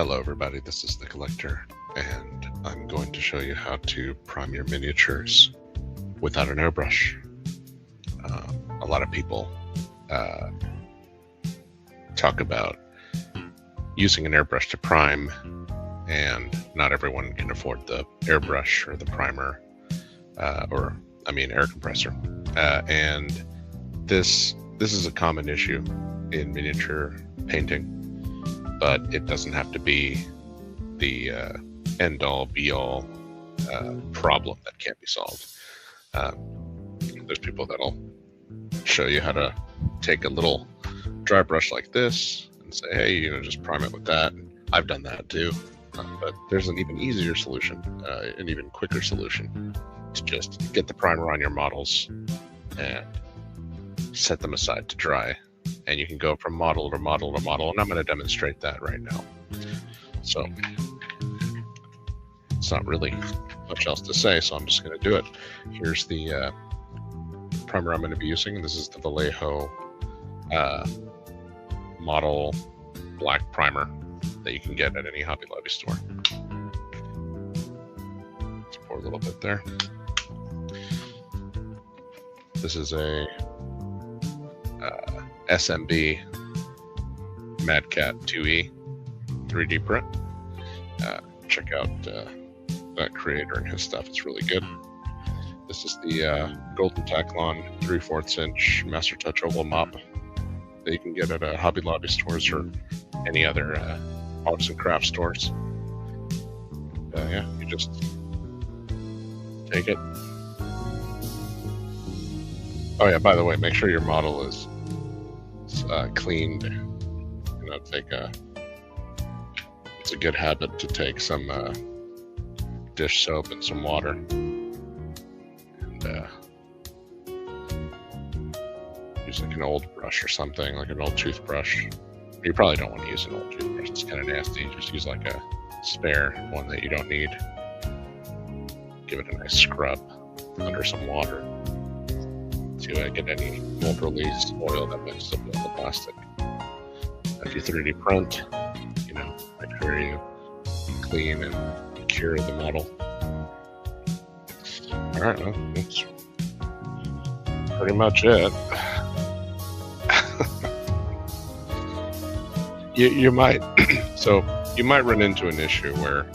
Hello everybody, this is the Collector, and I'm going to show you how to prime your miniatures without an airbrush. A lot of people talk about using an airbrush to prime, and not everyone can afford the airbrush or the primer, air compressor. And this is a common issue in miniature painting, but it doesn't have to be the end-all, be-all problem that can't be solved. There's people that'll show you how to take a little dry brush like this and say, hey, just prime it with that. I've done that too, but there's an even easier solution, an even quicker solution, to just get the primer on your models and set them aside to dry. And you can go from model to model to model, and I'm going to demonstrate that right now. So it's not really much else to say, so I'm just going to do it. Here's the primer I'm going to be using. This is the Vallejo model black primer that you can get at any Hobby Lobby store. Let's pour a little bit there. This is a SMB Mad Cat 2E 3D print. Check out that creator and his stuff. It's really good. This is the golden Taklon 3/4 inch Master Touch oval mop that you can get at Hobby Lobby stores or any other arts and crafts stores. Yeah, you just take it. Oh yeah, by the way, make sure your model is cleaned. It's a good habit to take some dish soap and some water, and use like an old brush or something, like an old toothbrush. You probably don't want to use an old toothbrush, it's kind of nasty. Just use like a spare one that you don't need. Give it a nice scrub under some water to get any mold release oil that mixes up with the plastic. If you 3D print, make sure you clean and cure the model. Alright, well, that's pretty much it. you might you might run into an issue where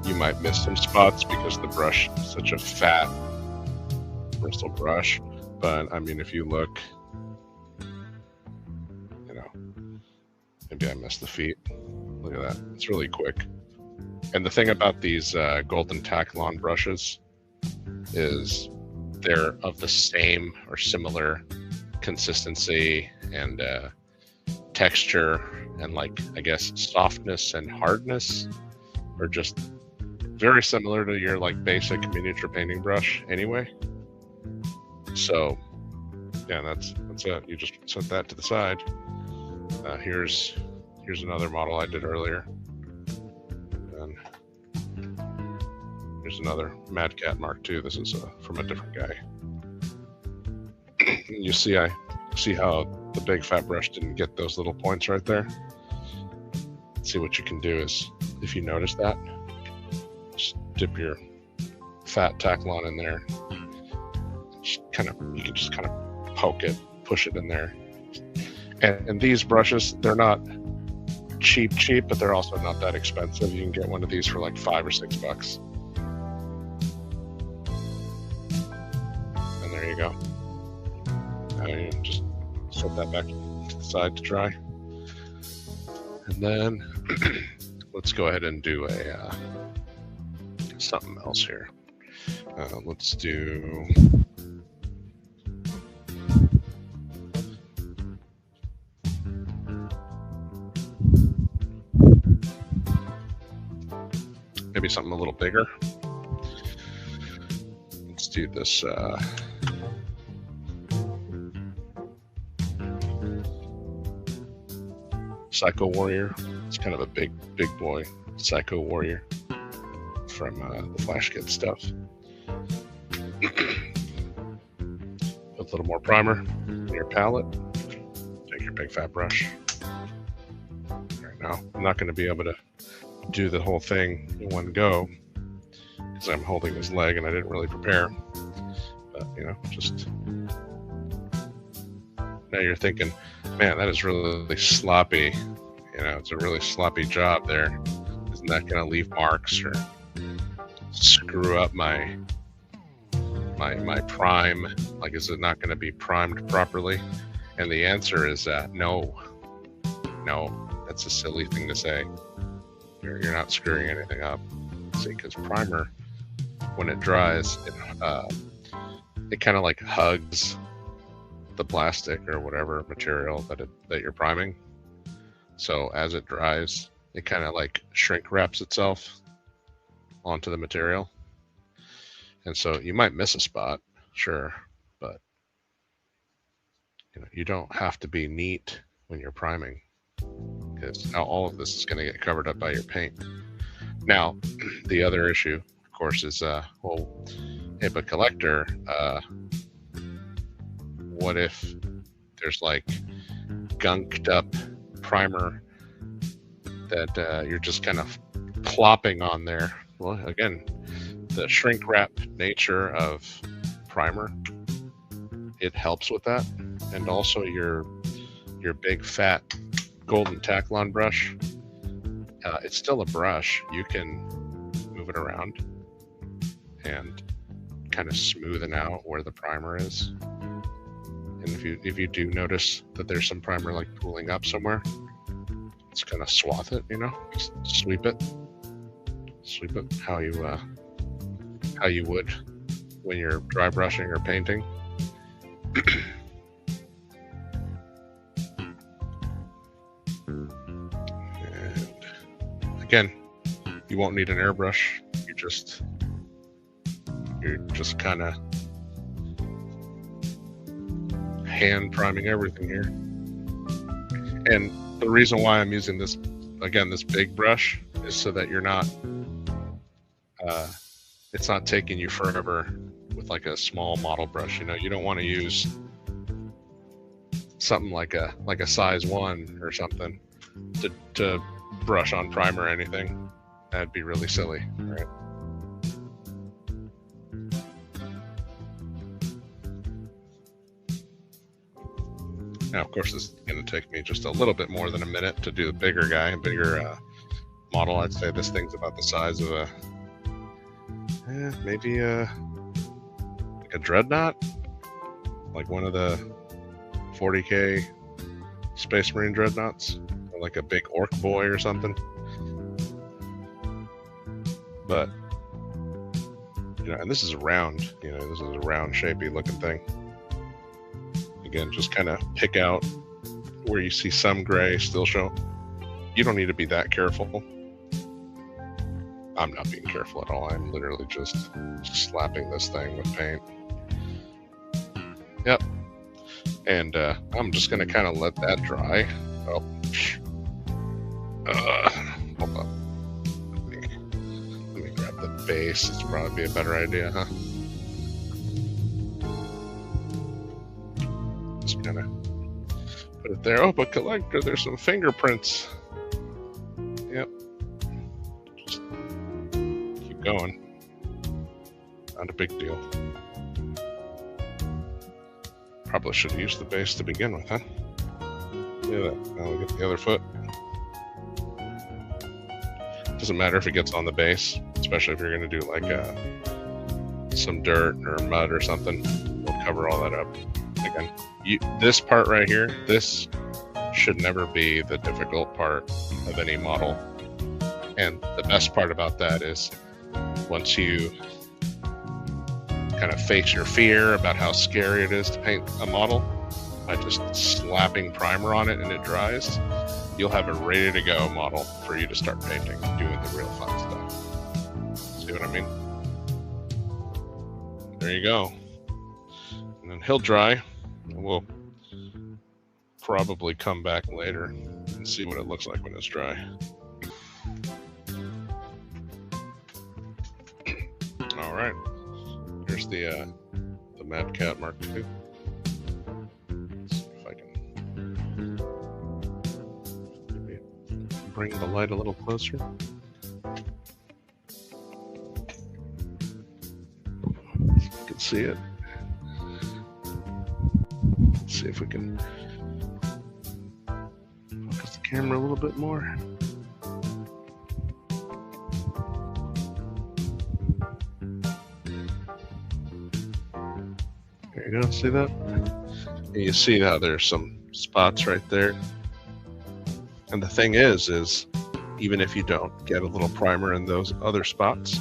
you might miss some spots because the brush is such a fat bristle brush. But I mean, if you look, maybe I missed the feet. Look at that, it's really quick. And the thing about these golden Taklon brushes is they're of the same or similar consistency and texture, and I guess softness and hardness are just very similar to your basic miniature painting brush anyway. So yeah, that's it. You just set that to the side. Here's another model I did earlier, and here's another Mad Cat Mark II. This is from a different guy. You see how the big fat brush didn't get those little points right there? See, what you can do is, if you notice that, just dip your fat Taklon in there. You can just kind of poke it, push it in there. And these brushes, they're not cheap, but they're also not that expensive. You can get one of these for like $5 or $6. And there you go. You just set that back to the side to dry. And then let's go ahead and do a something else here. Let's do maybe something a little bigger. Let's do this Psycho Warrior. It's kind of a big boy Psycho Warrior from the Flash Kit stuff. Put a little more primer in your palette. Take your big fat brush. right now. I'm not going to be able to do the whole thing in one go because I'm holding his leg and I didn't really prepare. But, you know, just now you're thinking, man, that is really sloppy. You know, it's a really sloppy job there. Isn't that going to leave marks or screw up my prime? Like, is it not going to be primed properly? And the answer is no. That's a silly thing to say. You're not screwing anything up. See, because primer, when it dries, it kind of like hugs the plastic or whatever material that you're priming. So as it dries, it kind of like shrink wraps itself onto the material. And so you might miss a spot, sure, but you know, you don't have to be neat when you're priming, because all of this is going to get covered up by your paint. Now, the other issue, of course, is well, hey, but collector, what if there's like gunked up primer that you're just kind of plopping on there? Well, again, the shrink wrap nature of primer, it helps with that. And also your big fat golden Taklon brush, it's still a brush. You can move it around and kind of smoothen out where the primer is. And if you do notice that there's some primer like pooling up somewhere, it's kind of swath it, you know, just sweep it how you would when you're dry brushing or painting. And again, you won't need an airbrush. You're just kind of hand priming everything here. And the reason why I'm using this, again, this big brush, is so that you're not it's not taking you forever with like a small model brush. You know, you don't want to use something like a size 1 or something to brush on primer or anything. That'd be really silly, right? Now, of course, this is going to take me just a little bit more than a minute to do the bigger guy, bigger model. I'd say this thing's about the size of a maybe like a dreadnought, like one of the 40K Space Marine dreadnoughts, or like a big orc boy or something. But you know, and this is a round, you know, this is a round, shapy looking thing. Again, just kind of pick out where you see some gray still show. You don't need to be that careful. I'm not being careful at all. I'm literally just slapping this thing with paint. Yep. And I'm just going to kind of let that dry. Oh. Hold on. Let me grab the base. It's probably be a better idea, huh? Just kind of put it there. Oh, but collector, there's some fingerprints. Yep. Just keep going. Not a big deal. Probably should have used the base to begin with, huh? Look at that. Now we get the other foot. Doesn't matter if it gets on the base, especially if you're going to do like some dirt or mud or something. We'll cover all that up. Again, this part right here, this should never be the difficult part of any model. And the best part about that is once you kind of face your fear about how scary it is to paint a model by just slapping primer on it and it dries, you'll have a ready to go model for you to start painting, doing the real fun stuff. See what I mean? There you go. And then he'll dry, and we'll probably come back later and see what it looks like when it's dry. All right. Here's the Mad Cat Mark II. Let's see if I can maybe bring the light a little closer. You can see it. Let's see if we can focus the camera a little bit more. There you go, see that? And you see how there's some spots right there. And the thing is even if you don't get a little primer in those other spots,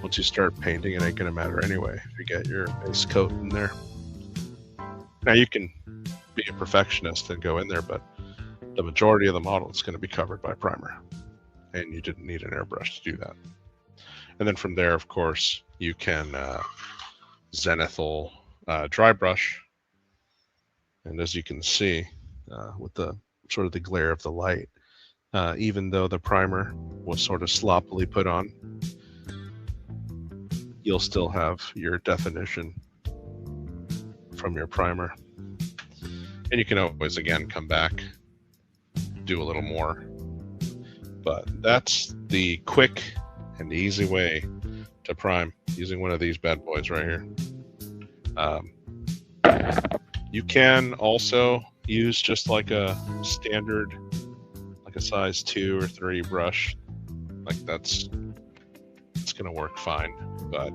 once you start painting, it ain't gonna matter anyway if you get your base coat in there. Now you can be a perfectionist and go in there, but the majority of the model is going to be covered by primer, and you didn't need an airbrush to do that. And then from there, of course, you can zenithal dry brush, and as you can see with the sort of the glare of the light, even though the primer was sort of sloppily put on, you'll still have your definition from your primer. And you can always, again, come back, do a little more. But that's the quick and easy way to prime using one of these bad boys right here. You can also use just like a standard, like a size 2 or 3 brush. Like it's going to work fine. But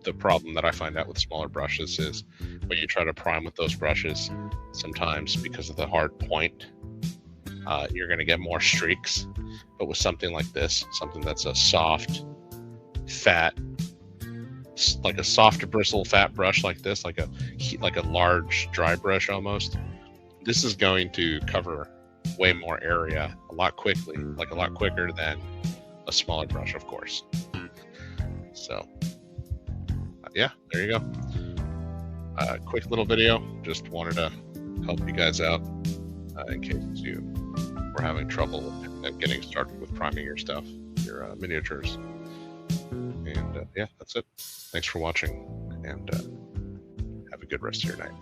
the problem that I find out with smaller brushes is when you try to prime with those brushes, sometimes because of the hard point, you're going to get more streaks. But with something like this, something that's a soft, fat, like a soft bristle fat brush like this, like a large dry brush almost, this is going to cover way more area a lot quicker than a smaller brush, of course. So yeah, there you go. Quick little video. Just wanted to help you guys out in case you were having trouble getting started with priming your stuff, your miniatures. And yeah, that's it. Thanks for watching, and have a good rest of your night.